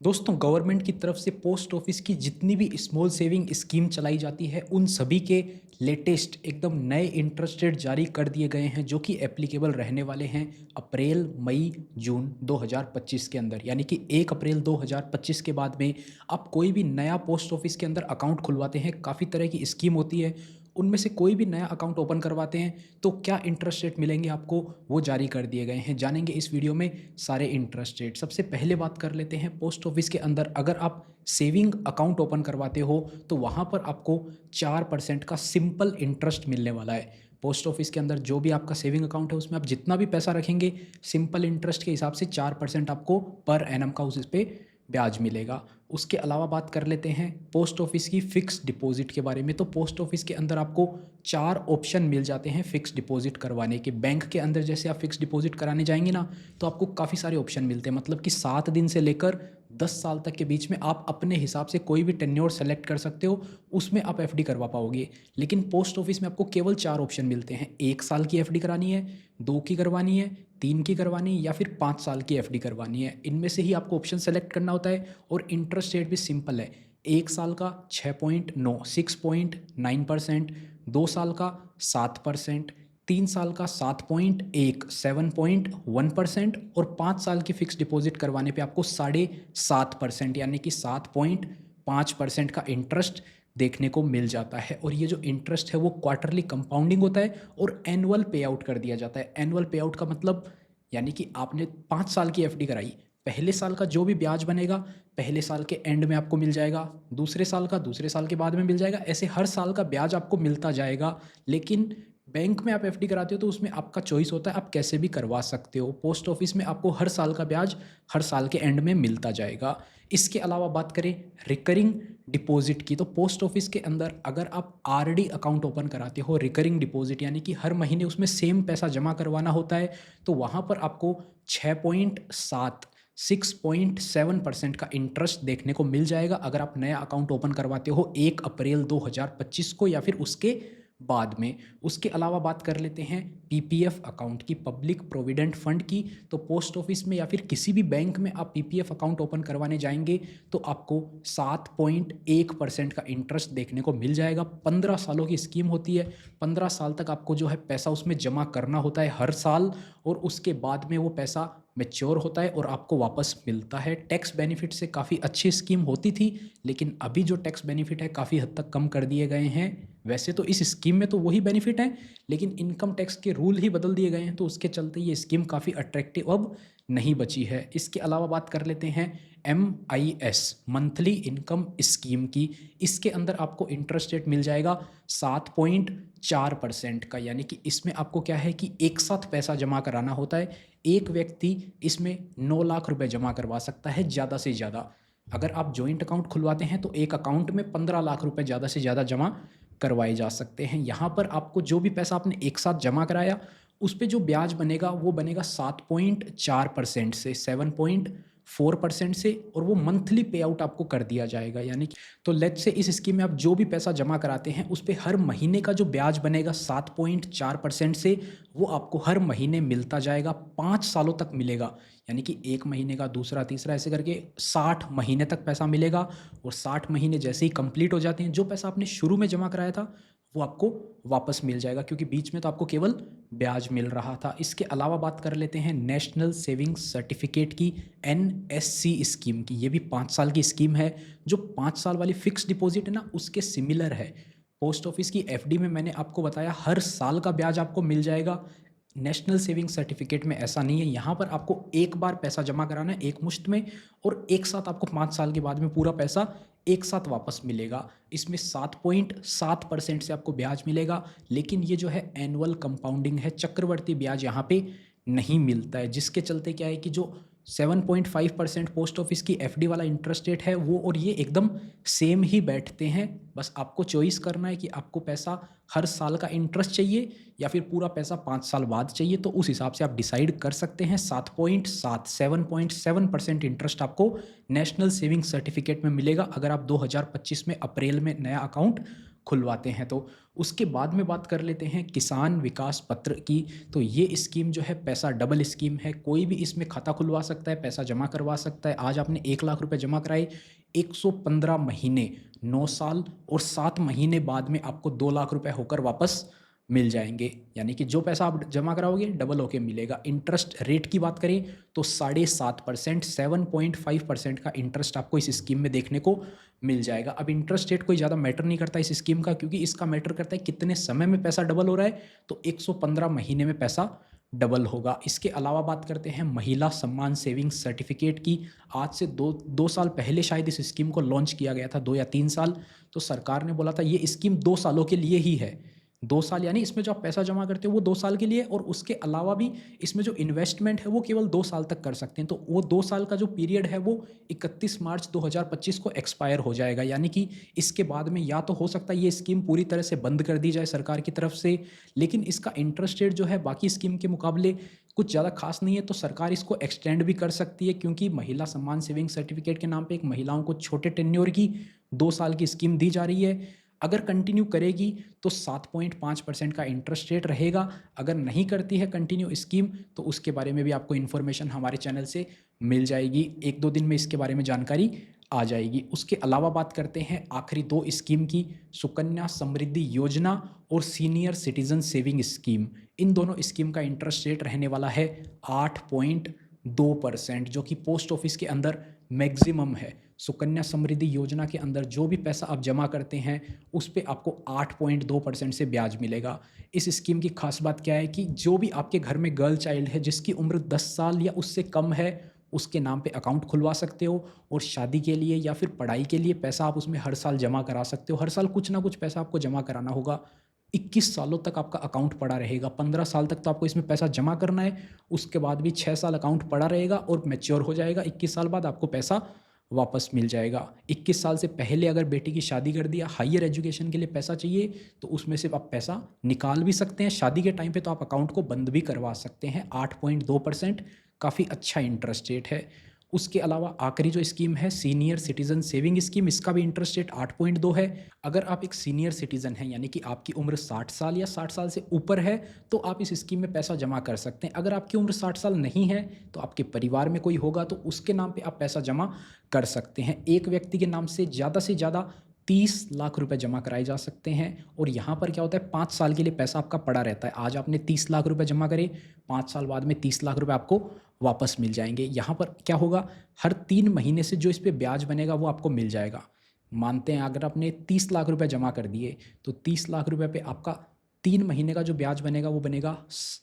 दोस्तों गवर्नमेंट की तरफ से पोस्ट ऑफिस की जितनी भी स्मॉल सेविंग स्कीम चलाई जाती है उन सभी के लेटेस्ट एकदम नए इंटरेस्ट रेट जारी कर दिए गए हैं जो कि एप्लीकेबल रहने वाले हैं अप्रैल मई जून 2025 के अंदर। यानी कि 1 अप्रैल 2025 के बाद में आप कोई भी नया पोस्ट ऑफिस के अंदर अकाउंट खुलवाते हैं, काफ़ी तरह की स्कीम होती है, उनमें से कोई भी नया अकाउंट ओपन करवाते हैं तो क्या इंटरेस्ट रेट मिलेंगे आपको, वो जारी कर दिए गए हैं। जानेंगे इस वीडियो में सारे इंटरेस्ट रेट। सबसे पहले बात कर लेते हैं पोस्ट ऑफिस के अंदर अगर आप सेविंग अकाउंट ओपन करवाते हो तो वहाँ पर आपको 4% का सिंपल इंटरेस्ट मिलने वाला है। पोस्ट ऑफिस के अंदर जो भी आपका सेविंग अकाउंट है उसमें आप जितना भी पैसा रखेंगे सिंपल इंटरेस्ट के हिसाब से 4% आपको पर एनम का उस पे ब्याज मिलेगा। उसके अलावा बात कर लेते हैं पोस्ट ऑफिस की फ़िक्स डिपॉज़िट के बारे में। तो पोस्ट ऑफिस के अंदर आपको 4 ऑप्शन मिल जाते हैं फ़िक्स डिपॉज़िट करवाने के। बैंक के अंदर जैसे आप फ़िक्स डिपॉज़िट कराने जाएँगे ना, तो आपको काफ़ी सारे ऑप्शन मिलते हैं। मतलब कि 7 दिन से लेकर 10 साल तक के बीच में आप अपने हिसाब से कोई भी टेन्योर सेलेक्ट कर सकते हो, उसमें आप एफडी करवा पाओगे। लेकिन पोस्ट ऑफिस में आपको केवल 4 ऑप्शन मिलते हैं। 1 साल की एफडी करानी है, 2 की करवानी है, 3 की करवानी है या फिर 5 साल की एफडी करवानी है। इनमें से ही आपको ऑप्शन सेलेक्ट करना होता है और इंटरेस्ट रेट भी सिंपल है। 1 साल का 6.9 6.9%, 2 साल का 7%, 3 साल का 7.1 7.1% और 5 साल की फ़िक्स डिपॉज़िट करवाने पे आपको 7.5% यानी कि 7.5% का इंटरेस्ट देखने को मिल जाता है। और ये जो इंटरेस्ट है वो क्वार्टरली कंपाउंडिंग होता है और एनुअल पे आउट कर दिया जाता है। एनुअल पे आउट का मतलब यानी कि आपने 5 साल की एफडी कराई, पहले साल का जो भी ब्याज बनेगा पहले साल के एंड में आपको मिल जाएगा, दूसरे साल का दूसरे साल के बाद में मिल जाएगा, ऐसे हर साल का ब्याज आपको मिलता जाएगा। लेकिन बैंक में आप एफडी कराते हो तो उसमें आपका चॉइस होता है, आप कैसे भी करवा सकते हो। पोस्ट ऑफिस में आपको हर साल का ब्याज हर साल के एंड में मिलता जाएगा। इसके अलावा बात करें रिकरिंग डिपॉजिट की, तो पोस्ट ऑफिस के अंदर अगर आप आरडी अकाउंट ओपन कराते हो, रिकरिंग डिपॉजिट यानी कि हर महीने उसमें सेम पैसा जमा करवाना होता है, तो वहाँ पर आपको 6.7 6.7% का इंटरेस्ट देखने को मिल जाएगा अगर आप नया अकाउंट ओपन करवाते हो 1 अप्रैल 2025 को या फिर उसके बाद में। उसके अलावा बात कर लेते हैं पीपीएफ अकाउंट की, पब्लिक प्रोविडेंट फंड की। तो पोस्ट ऑफिस में या फिर किसी भी बैंक में आप पीपीएफ अकाउंट ओपन करवाने जाएंगे तो आपको 7.1% का इंटरेस्ट देखने को मिल जाएगा। 15 सालों की स्कीम होती है, 15 साल तक आपको जो है पैसा उसमें जमा करना होता है हर साल, और उसके बाद में वो पैसा मैच्योर होता है और आपको वापस मिलता है। टैक्स बेनिफिट से काफ़ी अच्छी स्कीम होती थी, लेकिन अभी जो टैक्स बेनिफिट है काफ़ी हद तक कम कर दिए गए हैं। वैसे तो इस स्कीम में तो वही बेनिफिट हैं, लेकिन इनकम टैक्स के रूल ही बदल दिए गए हैं, तो उसके चलते ये स्कीम काफ़ी अट्रैक्टिव अब नहीं बची है। इसके अलावा बात कर लेते हैं MIS मंथली इनकम स्कीम की। इसके अंदर आपको इंटरेस्ट रेट मिल जाएगा 7.4% का। यानी कि इसमें आपको क्या है कि एक साथ पैसा जमा कराना होता है। एक व्यक्ति इसमें 9 लाख रुपए जमा करवा सकता है ज़्यादा से ज़्यादा। अगर आप जॉइंट अकाउंट खुलवाते हैं तो एक अकाउंट में 15 लाख रुपए ज़्यादा से ज़्यादा जमा करवाए जा सकते हैं। यहाँ पर आपको जो भी पैसा आपने एक साथ जमा कराया उस पे जो ब्याज बनेगा वो बनेगा 7.4% से 7.4% से, और वो मंथली पे आउट आपको कर दिया जाएगा। यानी कि तो लेट्स से इस स्कीम में आप जो भी पैसा जमा कराते हैं उस पे हर महीने का जो ब्याज बनेगा 7.4% से, वो आपको हर महीने मिलता जाएगा, 5 सालों तक मिलेगा। यानी कि 1 महीने का, दूसरा, तीसरा, ऐसे करके 60 महीने तक पैसा मिलेगा। और 60 महीने जैसे ही कंप्लीट हो जाते हैं जो पैसा आपने शुरू में जमा कराया था वो आपको वापस मिल जाएगा, क्योंकि बीच में तो आपको केवल ब्याज मिल रहा था। इसके अलावा बात कर लेते हैं नेशनल सेविंग्स सर्टिफिकेट की, NSC स्कीम की। ये भी 5 साल की स्कीम है। जो 5 साल वाली फिक्स डिपॉजिट है ना, उसके सिमिलर है। पोस्ट ऑफिस की एफडी में मैंने आपको बताया हर साल का ब्याज आपको मिल जाएगा। नेशनल सेविंग सर्टिफिकेट में ऐसा नहीं है। यहाँ पर आपको एक बार पैसा जमा कराना है एक मुश्त में, और एक साथ आपको 5 साल के बाद में पूरा पैसा एक साथ वापस मिलेगा। इसमें 7.7% से आपको ब्याज मिलेगा, लेकिन ये जो है एनुअल कंपाउंडिंग है, चक्रवर्ती ब्याज यहाँ पे नहीं मिलता है। जिसके चलते क्या है कि जो 7.5% पोस्ट ऑफिस की एफडी वाला इंटरेस्ट रेट है वो और ये एकदम सेम ही बैठते हैं। बस आपको चॉइस करना है कि आपको पैसा हर साल का इंटरेस्ट चाहिए या फिर पूरा पैसा 5 साल बाद चाहिए, तो उस हिसाब से आप डिसाइड कर सकते हैं। 7.7 इंटरेस्ट आपको नेशनल सेविंग सर्टिफिकेट में मिलेगा अगर आप 2025 में अप्रैल में नया अकाउंट खुलवाते हैं तो। उसके बाद में बात कर लेते हैं किसान विकास पत्र की। तो ये स्कीम जो है पैसा डबल स्कीम है, कोई भी इसमें खाता खुलवा सकता है, पैसा जमा करवा सकता है। आज आपने 1 लाख रुपए जमा कराए, 115 महीने, 9 साल और 7 महीने बाद में आपको 2 लाख रुपए होकर वापस मिल जाएंगे। यानी कि जो पैसा आप जमा कराओगे डबल होके मिलेगा। इंटरेस्ट रेट की बात करें तो 7.5%, 7.5% का इंटरेस्ट आपको इस स्कीम में देखने को मिल जाएगा। अब इंटरेस्ट रेट कोई ज़्यादा मैटर नहीं करता इस स्कीम का, क्योंकि इसका मैटर करता है कितने समय में पैसा डबल हो रहा है। तो 115 महीने में पैसा डबल होगा। इसके अलावा बात करते हैं महिला सम्मान सेविंग्स सर्टिफिकेट की। आज से दो साल पहले शायद इस स्कीम को लॉन्च किया गया था, 2 या 3 साल। तो सरकार ने बोला था ये स्कीम 2 सालों के लिए ही है। 2 साल यानी इसमें जो आप पैसा जमा करते हो वो 2 साल के लिए, और उसके अलावा भी इसमें जो इन्वेस्टमेंट है वो केवल 2 साल तक कर सकते हैं। तो वो 2 साल का जो पीरियड है वो 31 मार्च 2025 को एक्सपायर हो जाएगा। यानी कि इसके बाद में या तो हो सकता है ये स्कीम पूरी तरह से बंद कर दी जाए सरकार की तरफ से, लेकिन इसका इंटरेस्ट रेट जो है बाकी स्कीम के मुकाबले कुछ ज़्यादा खास नहीं है, तो सरकार इसको एक्सटेंड भी कर सकती है। क्योंकि महिला सम्मान सेविंग सर्टिफिकेट के नाम पे एक महिलाओं को छोटे टेन्योर की 2 साल की स्कीम दी जा रही है। अगर कंटिन्यू करेगी तो 7.5% का इंटरेस्ट रेट रहेगा। अगर नहीं करती है कंटिन्यू स्कीम तो उसके बारे में भी आपको इन्फॉर्मेशन हमारे चैनल से मिल जाएगी। 1-2 दिन में इसके बारे में जानकारी आ जाएगी। उसके अलावा बात करते हैं आखिरी 2 स्कीम की, सुकन्या समृद्धि योजना और सीनियर सिटीजन सेविंग स्कीम। इन दोनों स्कीम का इंटरेस्ट रेट रहने वाला है 8.2%, जो कि पोस्ट ऑफिस के अंदर मैक्सिमम है। सुकन्या समृद्धि योजना के अंदर जो भी पैसा आप जमा करते हैं उस पे आपको 8.2% से ब्याज मिलेगा। इस स्कीम की खास बात क्या है कि जो भी आपके घर में गर्ल चाइल्ड है जिसकी उम्र 10 साल या उससे कम है, उसके नाम पे अकाउंट खुलवा सकते हो, और शादी के लिए या फिर पढ़ाई के लिए पैसा आप उसमें हर साल जमा करा सकते हो। हर साल कुछ ना कुछ पैसा आपको जमा कराना होगा। 21 सालों तक आपका अकाउंट पड़ा रहेगा। 15 साल तक तो आपको इसमें पैसा जमा करना है, उसके बाद भी 6 साल अकाउंट पड़ा रहेगा और मैच्योर हो जाएगा। 21 साल बाद आपको पैसा वापस मिल जाएगा। 21 साल से पहले अगर बेटी की शादी कर दिया, हायर एजुकेशन के लिए पैसा चाहिए, तो उसमें से आप पैसा निकाल भी सकते हैं। शादी के टाइम पे तो आप अकाउंट को बंद भी करवा सकते हैं। 8.2% काफ़ी अच्छा इंटरेस्ट रेट है। उसके अलावा आखिरी जो स्कीम है सीनियर सिटीजन सेविंग स्कीम, इसका भी इंटरेस्ट रेट 8.2 है। अगर आप एक सीनियर सिटीजन हैं यानी कि आपकी उम्र 60 साल या 60 साल से ऊपर है तो आप इस स्कीम में पैसा जमा कर सकते हैं। अगर आपकी उम्र 60 साल नहीं है तो आपके परिवार में कोई होगा तो उसके नाम पे आप पैसा जमा कर सकते हैं। एक व्यक्ति के नाम से ज़्यादा 30 लाख रुपए जमा कराए जा सकते हैं। और यहाँ पर क्या होता है, 5 साल के लिए पैसा आपका पड़ा रहता है। आज आपने 30 लाख रुपए जमा करे, 5 साल बाद में 30 लाख रुपए आपको वापस मिल जाएंगे। यहाँ पर क्या होगा, हर 3 महीने से जो इस पे ब्याज बनेगा वो आपको मिल जाएगा। मानते हैं अगर आपने 30 लाख रुपए जमा कर दिए तो 30 लाख रुपए पे आपका 3 महीने का जो ब्याज बनेगा वो बनेगा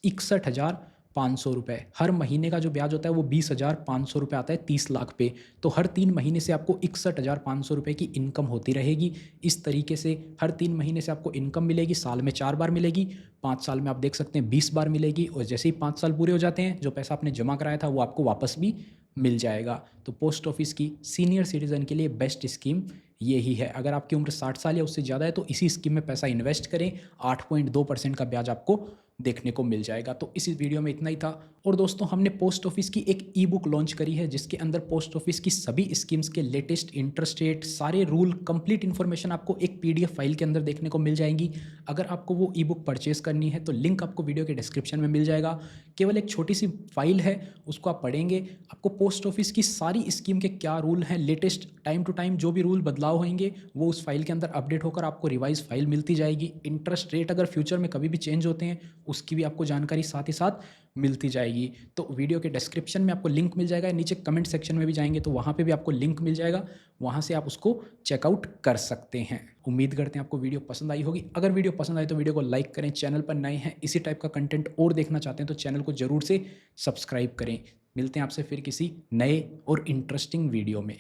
61,500 रुपये। हर महीने का जो ब्याज होता है वो 20,500 रुपये आता है 30 लाख पे। तो हर 3 महीने से आपको 61,500 रुपये की इनकम होती रहेगी। इस तरीके से हर 3 महीने से आपको इनकम मिलेगी। साल में 4 बार मिलेगी, 5 साल में आप देख सकते हैं 20 बार मिलेगी। और जैसे ही 5 साल पूरे हो जाते हैं जो पैसा आपने जमा कराया था वो आपको वापस भी मिल जाएगा। तो पोस्ट ऑफिस की सीनियर सिटीज़न के लिए बेस्ट स्कीम ये ही है। अगर आपकी उम्र 60 साल या उससे ज़्यादा है तो इसी स्कीम में पैसा इन्वेस्ट करें। 8.2% का ब्याज आपको देखने को मिल जाएगा। तो इस वीडियो में इतना ही था। और दोस्तों हमने पोस्ट ऑफिस की एक ई बुक लॉन्च करी है जिसके अंदर पोस्ट ऑफिस की सभी स्कीम्स के लेटेस्ट इंटरेस्ट रेट, सारे रूल, कंप्लीट इन्फॉर्मेशन आपको एक PDF फाइल के अंदर देखने को मिल जाएंगी। अगर आपको वो ई बुक परचेज करनी है तो लिंक आपको वीडियो के डिस्क्रिप्शन में मिल जाएगा। केवल एक छोटी सी फाइल है, उसको आप पढ़ेंगे, आपको पोस्ट ऑफिस की सारी स्कीम के क्या रूल हैं, लेटेस्ट टाइम टू टाइम जो भी रूल बदलाव होंगे वो उस फाइल के अंदर अपडेट होकर आपको रिवाइज फाइल मिलती जाएगी। इंटरेस्ट रेट अगर फ्यूचर में कभी भी चेंज होते हैं उसकी भी आपको जानकारी साथ ही साथ मिलती जाएगी। तो वीडियो के डिस्क्रिप्शन में आपको लिंक मिल जाएगा, नीचे कमेंट सेक्शन में भी जाएंगे तो वहाँ पे भी आपको लिंक मिल जाएगा, वहाँ से आप उसको चेकआउट कर सकते हैं। उम्मीद करते हैं आपको वीडियो पसंद आई होगी। अगर वीडियो पसंद आई तो वीडियो को लाइक करें। चैनल पर नए हैं, इसी टाइप का कंटेंट और देखना चाहते हैं तो चैनल को ज़रूर से सब्सक्राइब करें। मिलते हैं आपसे फिर किसी नए और इंटरेस्टिंग वीडियो में।